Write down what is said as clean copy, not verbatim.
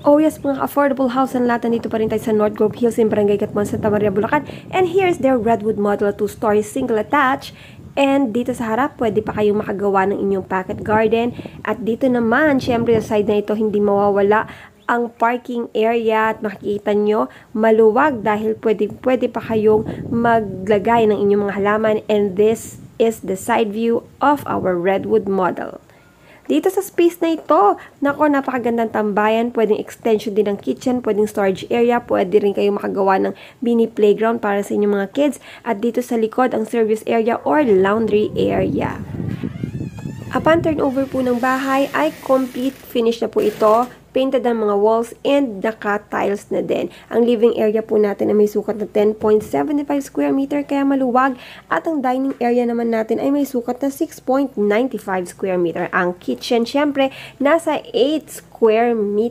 Oh yes, mga affordable house ang latan dito pa rin tayo sa North Grove Hills in Barangay Catmon, Santa Maria, Bulacan. And here's their Redwood model 2-story single attached. And dito sa harap, pwede pa kayong makagawa ng inyong pocket garden. At dito naman, syempre sa side na ito, hindi mawawala ang parking area. At makikita nyo, maluwag dahil pwede pa kayong maglagay ng inyong mga halaman. And this is the side view of our Redwood model. Dito sa space na ito, nako, napakagandang tambayan, pwedeng extension din ng kitchen, pwedeng storage area, pwede rin kayo makagawa ng mini playground para sa inyong mga kids, at dito sa likod ang service area or laundry area. Upon turnover po ng bahay ay complete finish na po ito, painted ang mga walls and naka-tiles na din. Ang living area po natin ay may sukat na 10.75 square meter kaya maluwag, at ang dining area naman natin ay may sukat na 6.95 square meter. Ang kitchen syempre nasa 8 square meter.